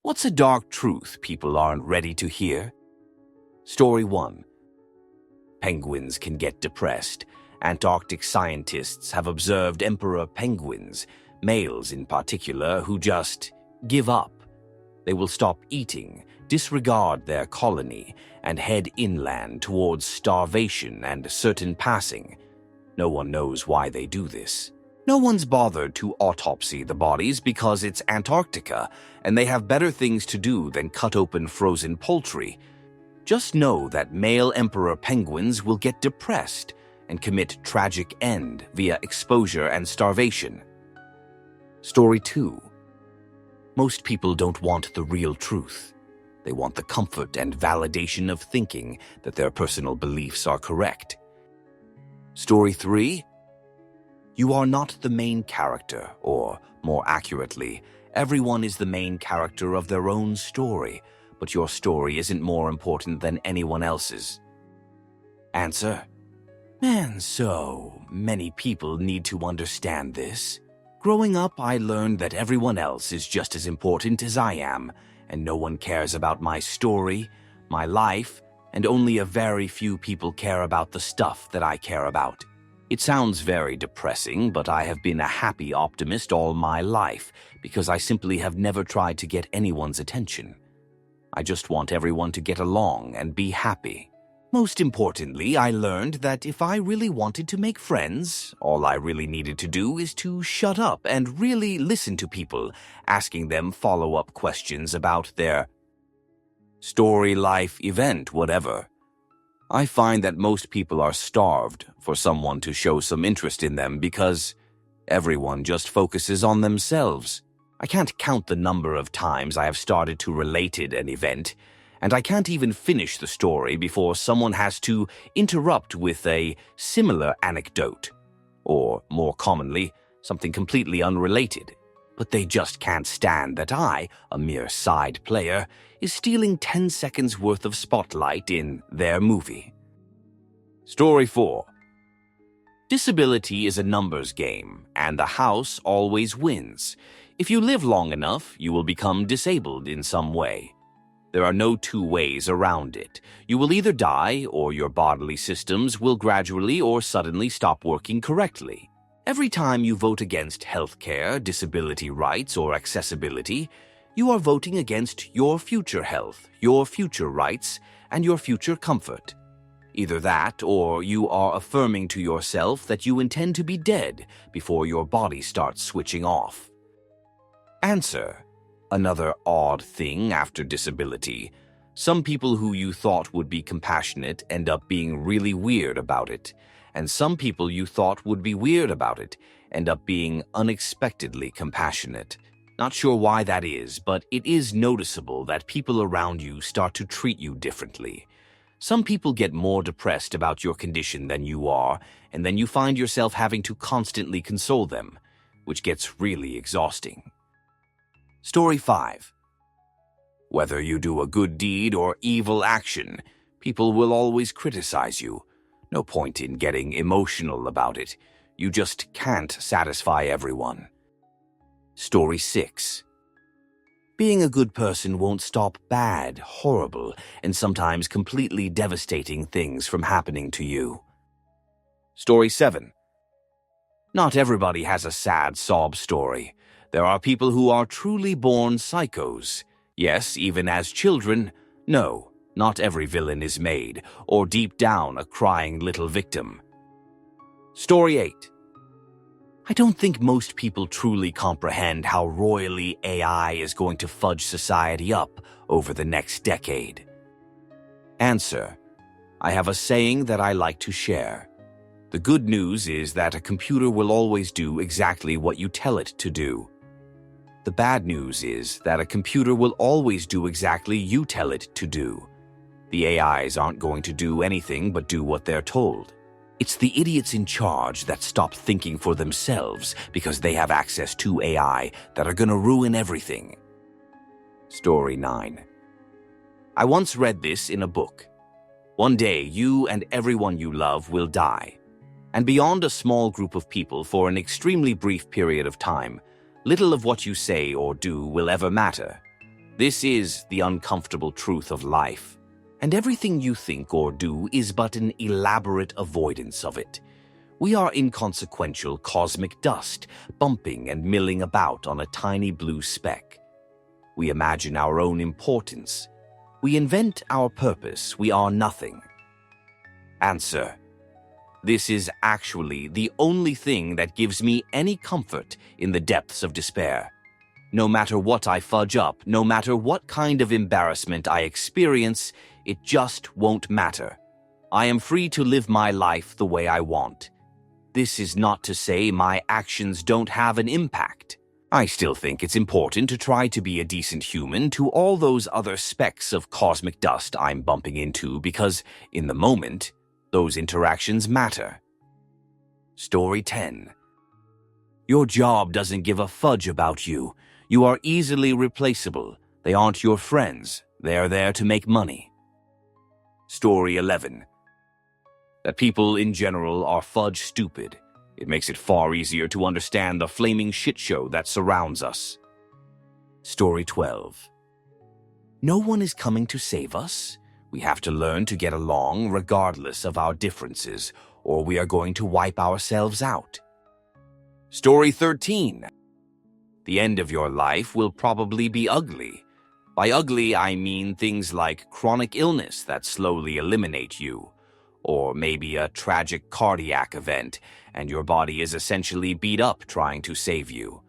What's a dark truth people aren't ready to hear? Story 1. Penguins can get depressed. Antarctic scientists have observed emperor penguins, males in particular, who just give up. They will stop eating, disregard their colony, and head inland towards starvation and certain passing. No one knows why they do this. No one's bothered to autopsy the bodies because it's Antarctica, and they have better things to do than cut open frozen poultry. Just know that male emperor penguins will get depressed and commit tragic end via exposure and starvation. Story 2. Most people don't want the real truth. They want the comfort and validation of thinking that their personal beliefs are correct. Story 3. You are not the main character, or more accurately, everyone is the main character of their own story, but your story isn't more important than anyone else's. Answer. And so many people need to understand this. Growing up, I learned that everyone else is just as important as I am, and no one cares about my story, my life, and only a very few people care about the stuff that I care about. It sounds very depressing, but I have been a happy optimist all my life because I simply have never tried to get anyone's attention. I just want everyone to get along and be happy. Most importantly, I learned that if I really wanted to make friends, all I really needed to do is to shut up and really listen to people, asking them follow-up questions about their story, life, event, whatever. I find that most people are starved for someone to show some interest in them because everyone just focuses on themselves. I can't count the number of times I have started to relate an event, and I can't even finish the story before someone has to interrupt with a similar anecdote, or more commonly, something completely unrelated. But they just can't stand that I, a mere side player, is stealing 10 seconds worth of spotlight in their movie. Story 4. Disability is a numbers game, and the house always wins. If you live long enough, you will become disabled in some way. There are no two ways around it. You will either die, or your bodily systems will gradually or suddenly stop working correctly. Every time you vote against healthcare, disability rights, or accessibility, you are voting against your future health, your future rights, and your future comfort. Either that, or you are affirming to yourself that you intend to be dead before your body starts switching off. Answer. Another odd thing after disability. Some people who you thought would be compassionate end up being really weird about it, and some people you thought would be weird about it end up being unexpectedly compassionate. Not sure why that is, but it is noticeable that people around you start to treat you differently. Some people get more depressed about your condition than you are, and then you find yourself having to constantly console them, which gets really exhausting. Story 5. Whether you do a good deed or evil action, people will always criticize you. No point in getting emotional about it. You just can't satisfy everyone. Story 6. Being a good person won't stop bad, horrible, and sometimes completely devastating things from happening to you. Story 7. Not everybody has a sad sob story. There are people who are truly born psychos. Yes, even as children. No, not every villain is made, or deep down a crying little victim. Story 8. I don't think most people truly comprehend how royally AI is going to fudge society up over the next decade. Answer. I have a saying that I like to share. The good news is that a computer will always do exactly what you tell it to do. The bad news is that a computer will always do exactly you tell it to do. The AIs aren't going to do anything but do what they're told. It's the idiots in charge that stop thinking for themselves because they have access to AI that are going to ruin everything. Story 9. I once read this in a book. One day, you and everyone you love will die. And beyond a small group of people for an extremely brief period of time, little of what you say or do will ever matter. This is the uncomfortable truth of life, and everything you think or do is but an elaborate avoidance of it. We are inconsequential cosmic dust, bumping and milling about on a tiny blue speck. We imagine our own importance. We invent our purpose. We are nothing. Answer: this is actually the only thing that gives me any comfort in the depths of despair. No matter what I fudge up, no matter what kind of embarrassment I experience, it just won't matter. I am free to live my life the way I want. This is not to say my actions don't have an impact. I still think it's important to try to be a decent human to all those other specks of cosmic dust I'm bumping into because, in the moment, those interactions matter. Story 10. Your job doesn't give a fudge about you. You are easily replaceable. They aren't your friends. They are there to make money. Story 11. That people in general are fudge stupid. It makes it far easier to understand the flaming shit show that surrounds us. Story 12. No one is coming to save us. We have to learn to get along regardless of our differences, or we are going to wipe ourselves out. Story 13. The end of your life will probably be ugly. By ugly, I mean things like chronic illness that slowly eliminate you, or maybe a tragic cardiac event and your body is essentially beat up trying to save you.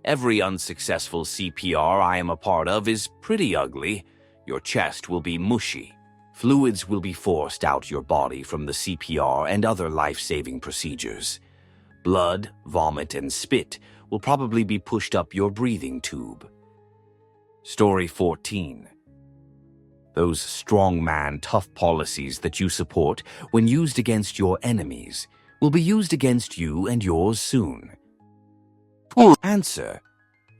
Every unsuccessful CPR I am a part of is pretty ugly. Your chest will be mushy. Fluids will be forced out your body from the CPR and other life-saving procedures. Blood, vomit, and spit will probably be pushed up your breathing tube. Story 14. Those strongman, tough policies that you support when used against your enemies will be used against you and yours soon. Answer: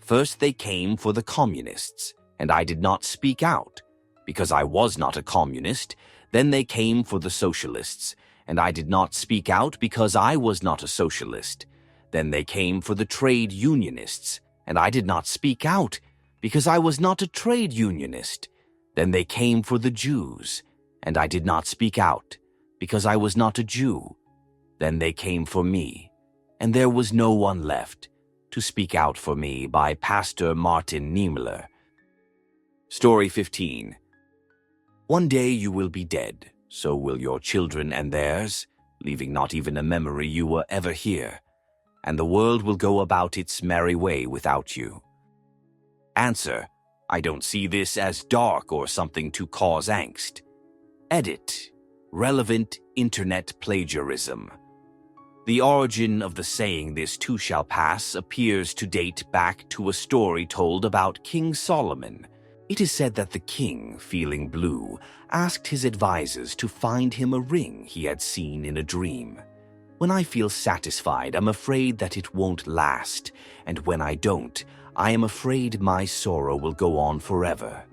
first they came for the communists, and I did not speak out, because I was not a communist. Then they came for the socialists, and I did not speak out because I was not a socialist. Then they came for the trade unionists, and I did not speak out because I was not a trade unionist. Then they came for the Jews, and I did not speak out because I was not a Jew. Then they came for me, and there was no one left to speak out for me by Pastor Martin Niemöller. Story 15. One day you will be dead, so will your children and theirs, leaving not even a memory you were ever here, and the world will go about its merry way without you. Answer: I don't see this as dark or something to cause angst. Edit: relevant internet plagiarism. The origin of the saying "this too shall pass" appears to date back to a story told about King Solomon. It is said that the king, feeling blue, asked his advisors to find him a ring he had seen in a dream. When I feel satisfied, I'm afraid that it won't last, and when I don't, I am afraid my sorrow will go on forever.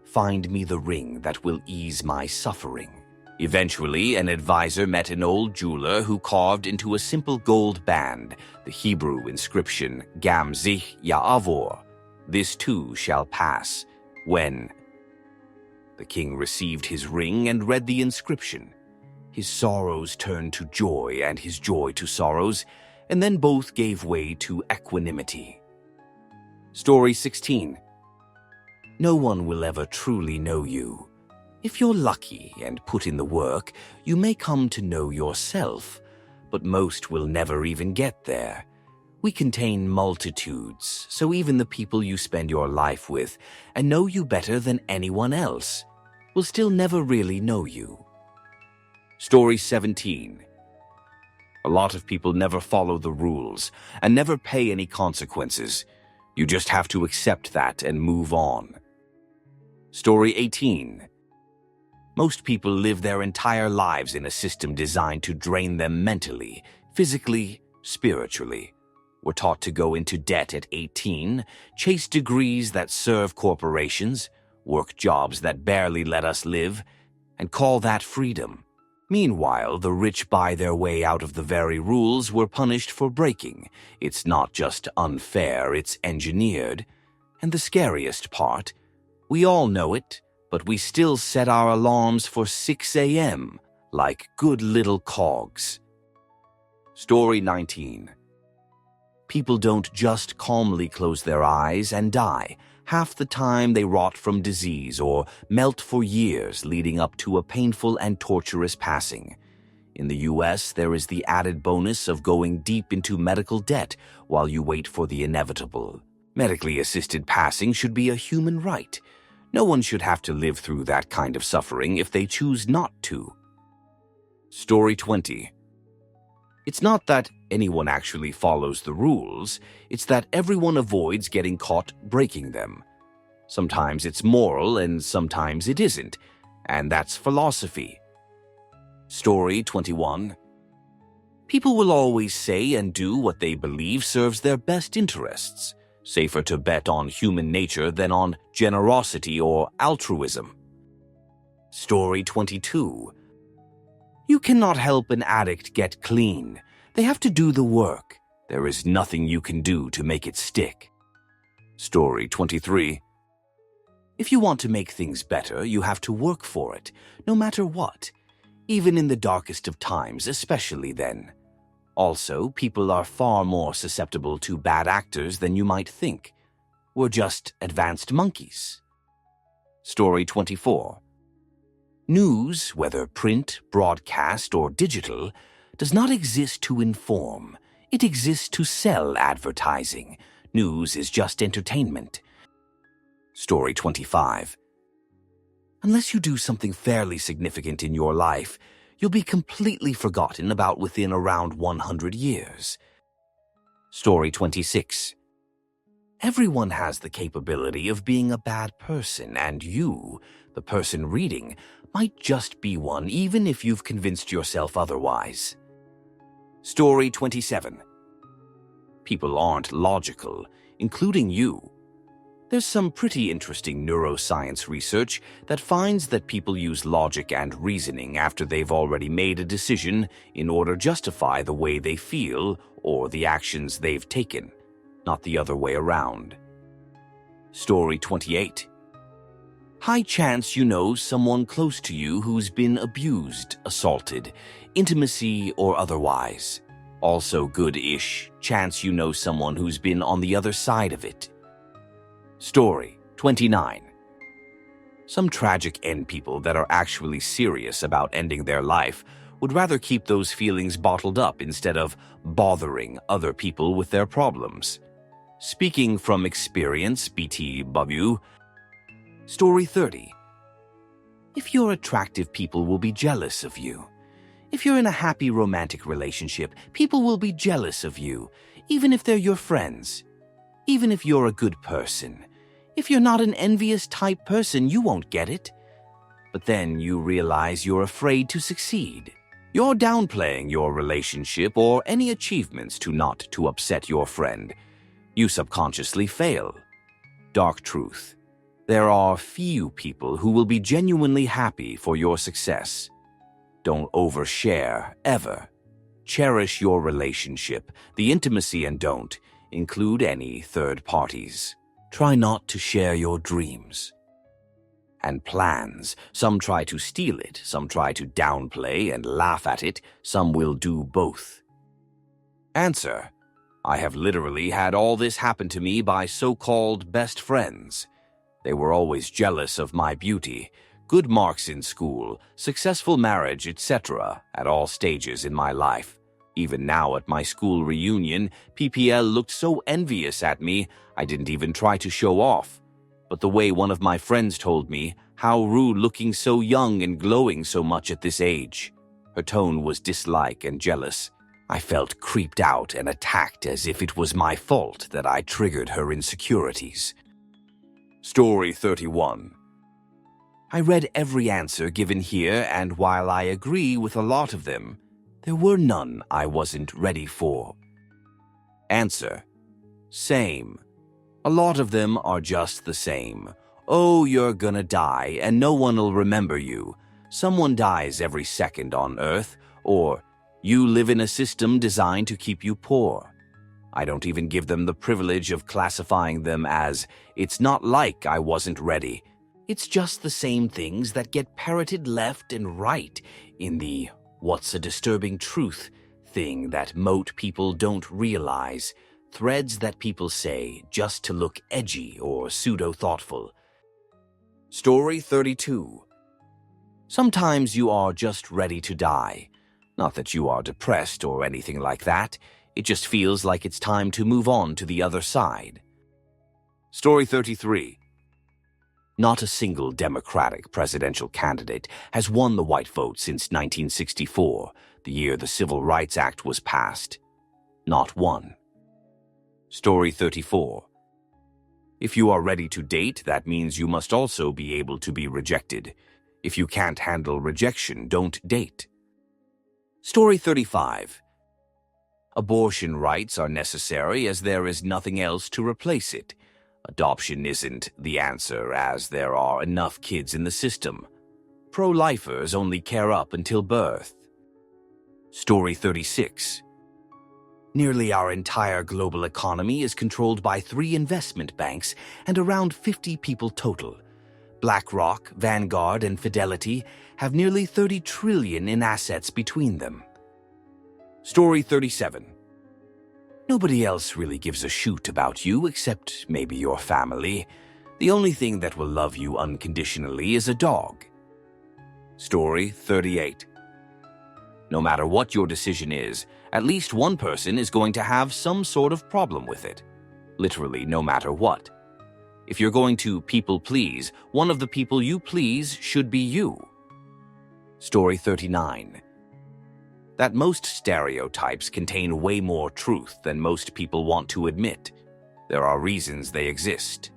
Find me the ring that will ease my suffering. Eventually, an advisor met an old jeweler who carved into a simple gold band the Hebrew inscription Gam sich Ya'avor, "This too shall pass," when the king received his ring and read the inscription. His sorrows turned to joy and his joy to sorrows, and then both gave way to equanimity. Story 16. No one will ever truly know you. If you're lucky and put in the work, you may come to know yourself, but most will never even get there. We contain multitudes, so even the people you spend your life with and know you better than anyone else will still never really know you. Story 17. A lot of people never follow the rules and never pay any consequences. You just have to accept that and move on. Story 18. Most people live their entire lives in a system designed to drain them mentally, physically, spiritually. We're taught to go into debt at 18, chase degrees that serve corporations, work jobs that barely let us live, and call that freedom. Meanwhile, the rich buy their way out of the very rules we're punished for breaking. It's not just unfair, it's engineered. And the scariest part, We all know it, but we still set our alarms for 6 a.m. like good little cogs. Story 19. People don't just calmly close their eyes and die. Half the time they rot from disease or melt for years, leading up to a painful and torturous passing. In the US, there is the added bonus of going deep into medical debt while you wait for the inevitable. Medically assisted passing should be a human right. No one should have to live through that kind of suffering if they choose not to. Story 20. It's not that anyone actually follows the rules, it's that everyone avoids getting caught breaking them. Sometimes it's moral and sometimes it isn't, and that's philosophy. Story 21. People will always say and do what they believe serves their best interests. Safer to bet on human nature than on generosity or altruism. Story 22. You cannot help an addict get clean. They have to do the work. There is nothing you can do to make it stick. Story 23. If you want to make things better, you have to work for it, no matter what. Even in the darkest of times, especially then. Also, people are far more susceptible to bad actors than you might think. We're just advanced monkeys. Story 24. News, whether print, broadcast, or digital, does not exist to inform. It exists to sell advertising. News is just entertainment. Story 25. Unless you do something fairly significant in your life, you'll be completely forgotten about within around 100 years. Story 26. Everyone has the capability of being a bad person, and you, the person reading, might just be one even if you've convinced yourself otherwise. Story 27. People aren't logical, including you. There's some pretty interesting neuroscience research that finds that people use logic and reasoning after they've already made a decision in order to justify the way they feel or the actions they've taken, not the other way around. Story 28. High chance you know someone close to you who's been abused, assaulted, intimacy or otherwise. Also good-ish chance you know someone who's been on the other side of it. Story 29. Some tragic end people that are actually serious about ending their life would rather keep those feelings bottled up instead of bothering other people with their problems. Speaking from experience, BTW. Story 30. If you're attractive, people will be jealous of you. If you're in a happy romantic relationship, people will be jealous of you, even if they're your friends. Even if you're a good person. If you're not an envious type person, you won't get it. But then you realize you're afraid to succeed. You're downplaying your relationship or any achievements not to upset your friend. You subconsciously fail. Dark truth. There are few people who will be genuinely happy for your success. Don't overshare, ever. Cherish your relationship, the intimacy, and don't include any third parties. Try not to share your dreams and plans. Some try to steal it, some try to downplay and laugh at it, some will do both. Answer. I have literally had all this happen to me by so-called best friends. They were always jealous of my beauty, good marks in school, successful marriage, etc. at all stages in my life. Even now at my school reunion, PPL looked so envious at me, I didn't even try to show off. But the way one of my friends told me, how rude looking so young and glowing so much at this age. Her tone was dislike and jealous. I felt creeped out and attacked as if it was my fault that I triggered her insecurities. Story 31. I read every answer given here, and while I agree with a lot of them, there were none I wasn't ready for. Answer. Same. A lot of them are just the same. Oh, you're gonna die and no one'll remember you. Someone dies every second on Earth, or you live in a system designed to keep you poor. I don't even give them the privilege of classifying them as, it's not like I wasn't ready. It's just the same things that get parroted left and right in the "what's a disturbing truth" thing that moat people don't realize, threads that people say just to look edgy or pseudo-thoughtful. Story 32. Sometimes you are just ready to die. Not that you are depressed or anything like that. It just feels like it's time to move on to the other side. Story 33. Not a single Democratic presidential candidate has won the white vote since 1964, the year the Civil Rights Act was passed. Not one. Story 34. If you are ready to date, that means you must also be able to be rejected. If you can't handle rejection, don't date. Story 35. Abortion rights are necessary as there is nothing else to replace it. Adoption isn't the answer as there are enough kids in the system. Pro-lifers only care up until birth. Story 36. Nearly our entire global economy is controlled by 3 investment banks and around 50 people total. BlackRock, Vanguard, and Fidelity have nearly 30 trillion in assets between them. Story 37. Nobody else really gives a shoot about you except maybe your family. The only thing that will love you unconditionally is a dog. Story 38. No matter what your decision is, at least one person is going to have some sort of problem with it. Literally, no matter what. If you're going to people please, one of the people you please should be you. Story 39. That most stereotypes contain way more truth than most people want to admit. There are reasons they exist.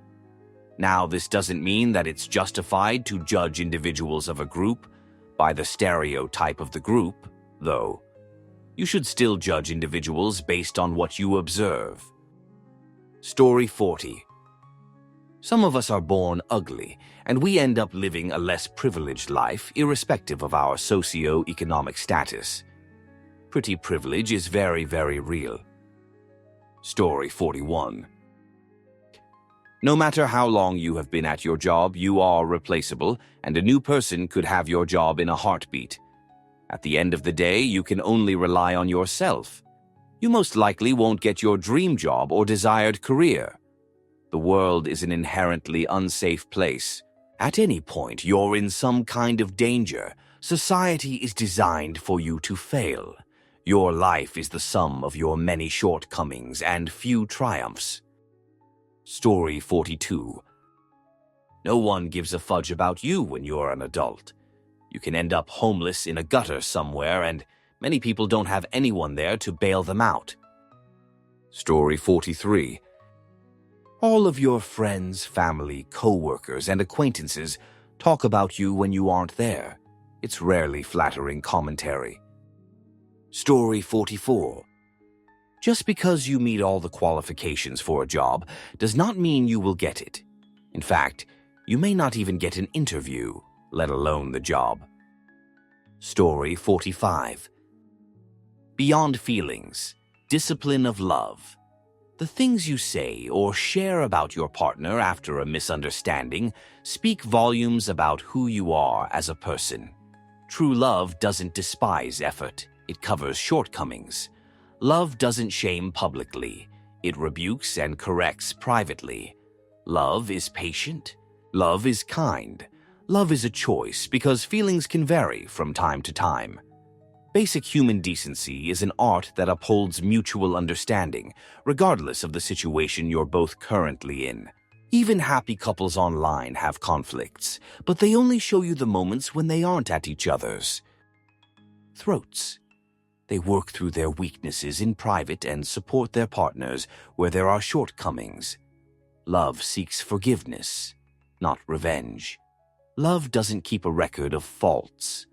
Now, this doesn't mean that it's justified to judge individuals of a group by the stereotype of the group, though. You should still judge individuals based on what you observe. Story 40. Some of us are born ugly, and we end up living a less privileged life irrespective of our socio-economic status. Pretty privilege is very, very real. Story 41. No matter how long you have been at your job, you are replaceable, and a new person could have your job in a heartbeat. At the end of the day, you can only rely on yourself. You most likely won't get your dream job or desired career. The world is an inherently unsafe place. At any point, you're in some kind of danger. Society is designed for you to fail. Your life is the sum of your many shortcomings and few triumphs. Story 42. No one gives a fudge about you when you're an adult. You can end up homeless in a gutter somewhere, and many people don't have anyone there to bail them out. Story 43. All of your friends, family, co-workers, and acquaintances talk about you when you aren't there. It's rarely flattering commentary. Story 44. Just because you meet all the qualifications for a job does not mean you will get it. In fact, you may not even get an interview, let alone the job. Story 45. Beyond feelings, discipline of love. The things you say or share about your partner after a misunderstanding speak volumes about who you are as a person. True love doesn't despise effort. It covers shortcomings. Love doesn't shame publicly. It rebukes and corrects privately. Love is patient. Love is kind. Love is a choice because feelings can vary from time to time. Basic human decency is an art that upholds mutual understanding, regardless of the situation you're both currently in. Even happy couples online have conflicts, but they only show you the moments when they aren't at each other's throats. They work through their weaknesses in private and support their partners where there are shortcomings. Love seeks forgiveness, not revenge. Love doesn't keep a record of faults.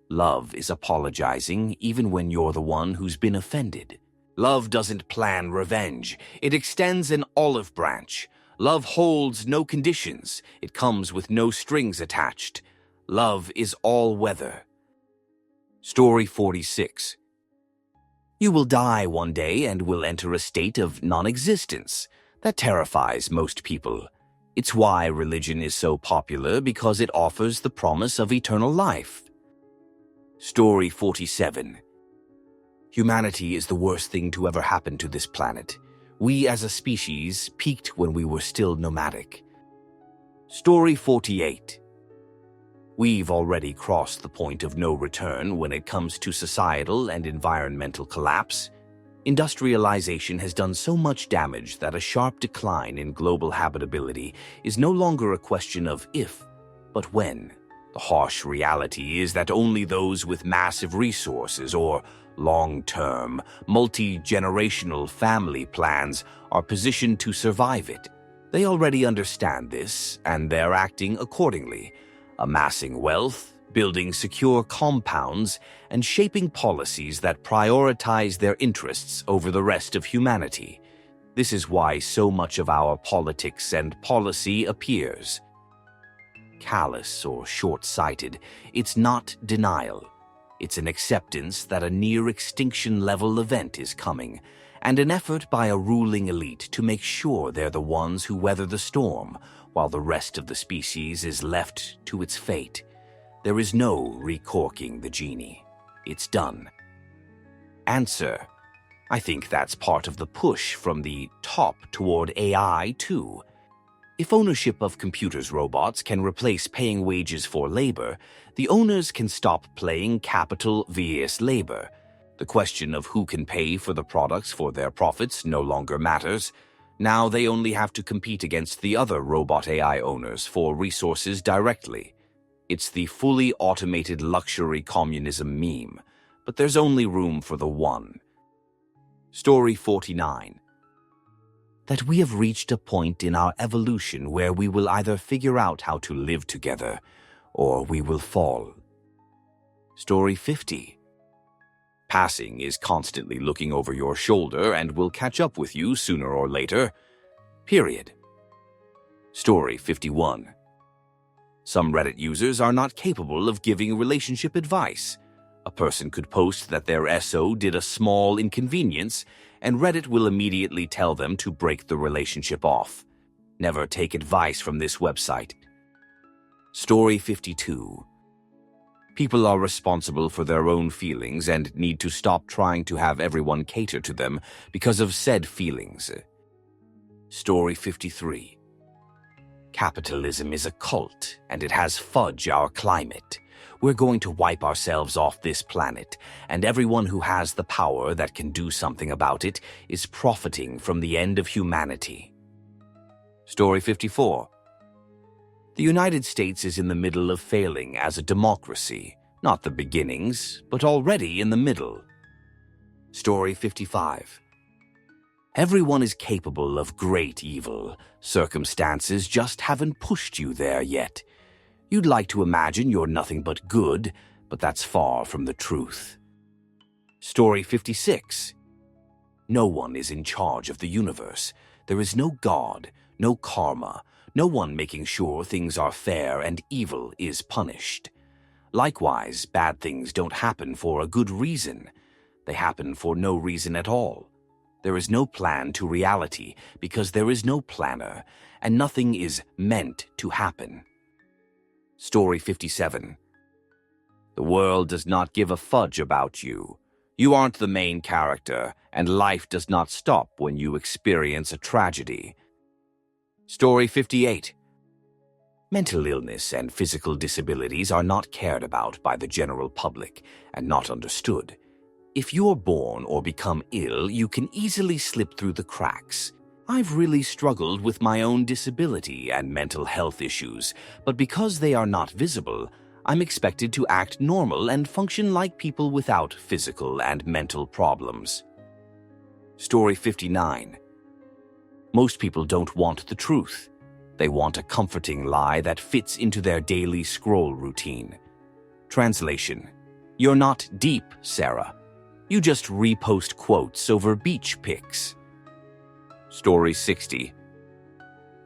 Love is apologizing even when you're the one who's been offended. Love doesn't plan revenge. It extends an olive branch. Love holds no conditions. It comes with no strings attached. Love is all weather. Story 46. You will die one day and will enter a state of non-existence. That terrifies most people. It's why religion is so popular, because it offers the promise of eternal life. Story 47. Humanity is the worst thing to ever happen to this planet. We as a species peaked when we were still nomadic. Story 48. We've already crossed the point of no return when it comes to societal and environmental collapse. Industrialization has done so much damage that a sharp decline in global habitability is no longer a question of if, but when. The harsh reality is that only those with massive resources or long-term, multi-generational family plans are positioned to survive it. They already understand this, and they're acting accordingly, amassing wealth, building secure compounds, and shaping policies that prioritize their interests over the rest of humanity. This is why so much of our politics and policy appears callous or short-sighted. It's not denial. It's an acceptance that a near-extinction level event is coming, and an effort by a ruling elite to make sure they're the ones who weather the storm, while the rest of the species is left to its fate. There is no recorking the genie. It's done. Answer: I think that's part of the push from the top toward AI, too. If ownership of computers robots can replace paying wages for labor, the owners can stop playing capital vs. labor. The question of who can pay for the products for their profits no longer matters. Now they only have to compete against the other robot AI owners for resources directly. It's the fully automated luxury communism meme, but there's only room for the one. Story 49. That we have reached a point in our evolution where we will either figure out how to live together, or we will fall. Story 50. Passing is constantly looking over your shoulder and will catch up with you sooner or later. Period. Story 51. Some Reddit users are not capable of giving relationship advice. A person could post that their SO did a small inconvenience, and Reddit will immediately tell them to break the relationship off. Never take advice from this website. Story 52. People are responsible for their own feelings and need to stop trying to have everyone cater to them because of said feelings. Story 53. Capitalism is a cult, and it has fudged our climate. We're going to wipe ourselves off this planet, and everyone who has the power that can do something about it is profiting from the end of humanity. Story 54. The United States is in the middle of failing as a democracy, not the beginnings, but already in the middle. Story 55. Everyone is capable of great evil. Circumstances just haven't pushed you there yet. You'd like to imagine you're nothing but good, but that's far from the truth. Story 56. No one is in charge of the universe. There is no God, no karma, no one making sure things are fair and evil is punished. Likewise, bad things don't happen for a good reason. They happen for no reason at all. There is no plan to reality because there is no planner, and nothing is meant to happen. Story 57. The world does not give a fudge about you. You aren't the main character, and life does not stop when you experience a tragedy. Story 58. Mental illness and physical disabilities are not cared about by the general public and not understood. If you're born or become ill, you can easily slip through the cracks. I've really struggled with my own disability and mental health issues, but because they are not visible, I'm expected to act normal and function like people without physical and mental problems. Story 59. Most people don't want the truth. They want a comforting lie that fits into their daily scroll routine. Translation: You're not deep, Sarah. You just repost quotes over beach pics. Story 60.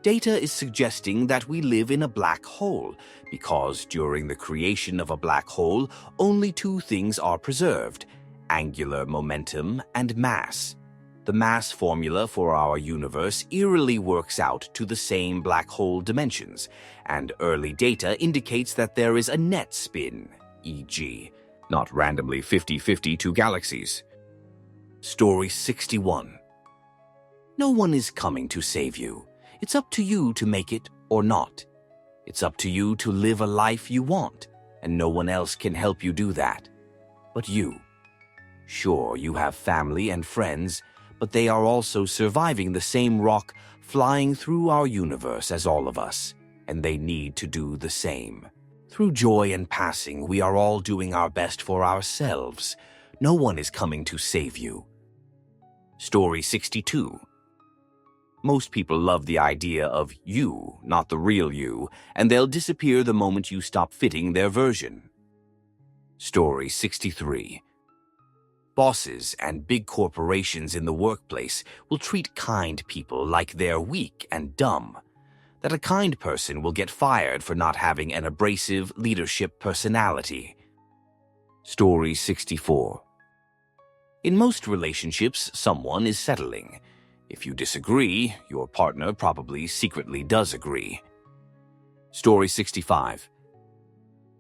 Data is suggesting that we live in a black hole because during the creation of a black hole, only two things are preserved: angular momentum and mass. The mass formula for our universe eerily works out to the same black hole dimensions, and early data indicates that there is a net spin, e.g., not randomly 50-50 two galaxies. Story 61. No one is coming to save you. It's up to you to make it or not. It's up to you to live a life you want, and no one else can help you do that. But you. Sure, you have family and friends, but they are also surviving the same rock flying through our universe as all of us, and they need to do the same. Through joy and passing, we are all doing our best for ourselves. No one is coming to save you. Story 62. Most people love the idea of you, not the real you, and they'll disappear the moment you stop fitting their version. Story 63. Bosses and big corporations in the workplace will treat kind people like they're weak and dumb. That a kind person will get fired for not having an abrasive leadership personality. Story 64. In most relationships, someone is settling. If you disagree, your partner probably secretly does agree. Story 65.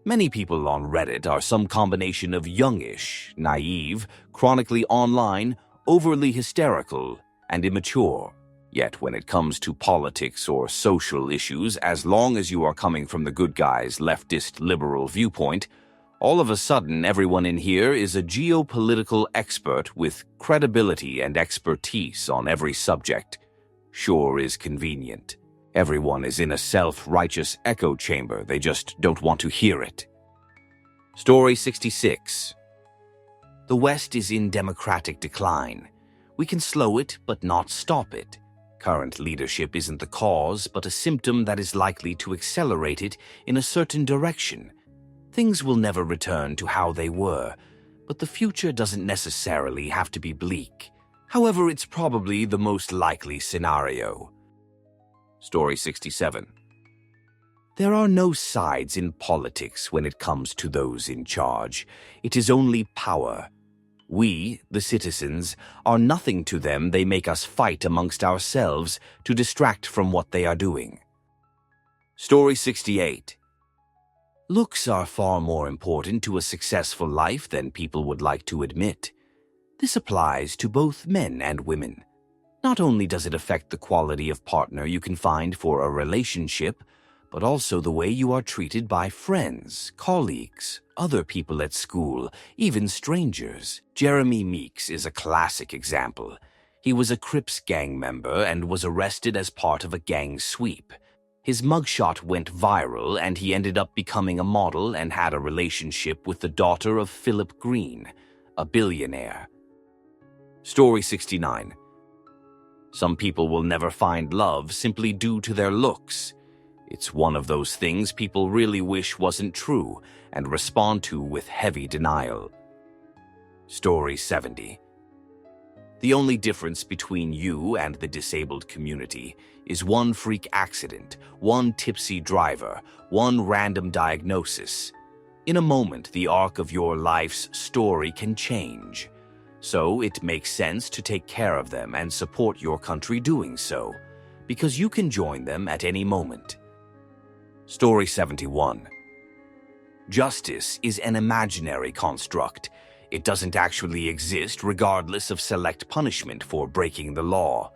Many people on Reddit are some combination of youngish, naive, chronically online, overly hysterical, and immature. Yet when it comes to politics or social issues, as long as you are coming from the good guy's leftist liberal viewpoint, all of a sudden everyone in here is a geopolitical expert with credibility and expertise on every subject. Sure is convenient. Everyone is in a self-righteous echo chamber, they just don't want to hear it. Story 66. The West is in democratic decline. We can slow it, but not stop it. Current leadership isn't the cause, but a symptom that is likely to accelerate it in a certain direction. Things will never return to how they were, but the future doesn't necessarily have to be bleak. However, it's probably the most likely scenario. Story 67. There are no sides in politics when it comes to those in charge. It is only power. We, the citizens, are nothing to them. They make us fight amongst ourselves to distract from what they are doing. Story 68. Looks are far more important to a successful life than people would like to admit. This applies to both men and women. Not only does it affect the quality of partner you can find for a relationship, but also the way you are treated by friends, colleagues, other people at school, even strangers. Jeremy Meeks is a classic example. He was a Crips gang member and was arrested as part of a gang sweep. His mugshot went viral and he ended up becoming a model and had a relationship with the daughter of Philip Green, a billionaire. Story 69. Some people will never find love simply due to their looks. It's one of those things people really wish wasn't true and respond to with heavy denial. Story 70. The only difference between you and the disabled community is one freak accident, one tipsy driver, one random diagnosis. In a moment, the arc of your life's story can change. So it makes sense to take care of them and support your country doing so, because you can join them at any moment. Story 71. Justice is an imaginary construct. It doesn't actually exist regardless of select punishment for breaking the law.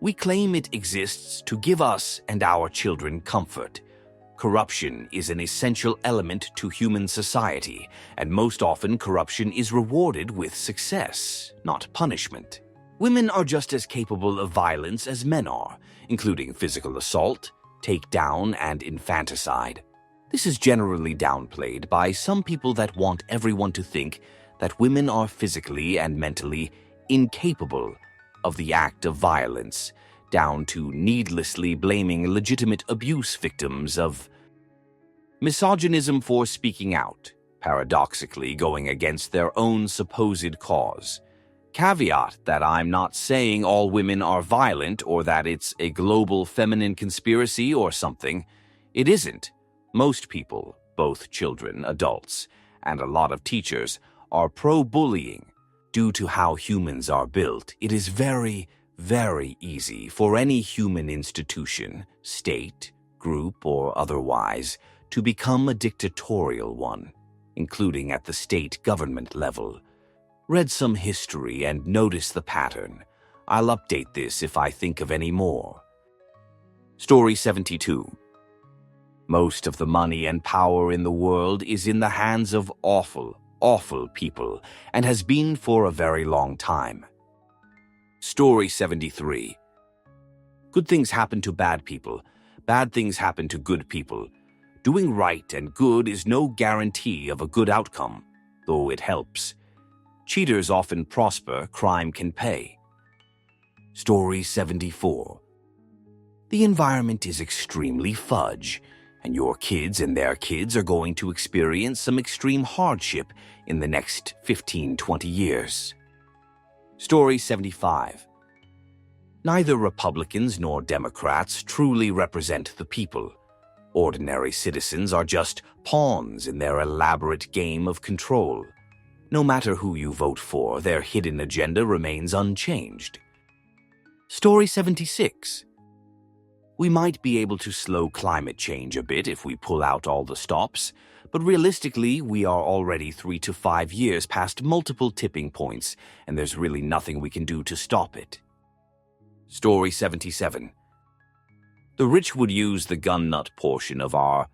We claim it exists to give us and our children comfort. Corruption is an essential element to human society, and most often corruption is rewarded with success, not punishment. Women are just as capable of violence as men are, including physical assault, takedown, and infanticide. This is generally downplayed by some people that want everyone to think that women are physically and mentally incapable of the act of violence, down to needlessly blaming legitimate abuse victims of misogynism for speaking out, paradoxically going against their own supposed cause. Caveat that I'm not saying all women are violent or that it's a global feminine conspiracy or something. It isn't. Most people, both children, adults, and a lot of teachers, are pro-bullying. Due to how humans are built, it is very, very easy for any human institution, state, group, or otherwise, to become a dictatorial one, including at the state government level. Read some history and notice the pattern. I'll update this if I think of any more. Story 72. Most of the money and power in the world is in the hands of awful, awful people, and has been for a very long time. Story 73. Good things happen to bad people. Bad things happen to good people. Doing right and good is no guarantee of a good outcome, though it helps. Cheaters often prosper, crime can pay. Story 74. The environment is extremely fudge, and your kids and their kids are going to experience some extreme hardship in the next 15-20 years. Story 75. Neither Republicans nor Democrats truly represent the people. Ordinary citizens are just pawns in their elaborate game of control. No matter who you vote for, their hidden agenda remains unchanged. Story 76. We might be able to slow climate change a bit if we pull out all the stops, but realistically, we are already 3 to 5 years past multiple tipping points, and there's really nothing we can do to stop it. Story 77. The rich would use the gun nut portion of our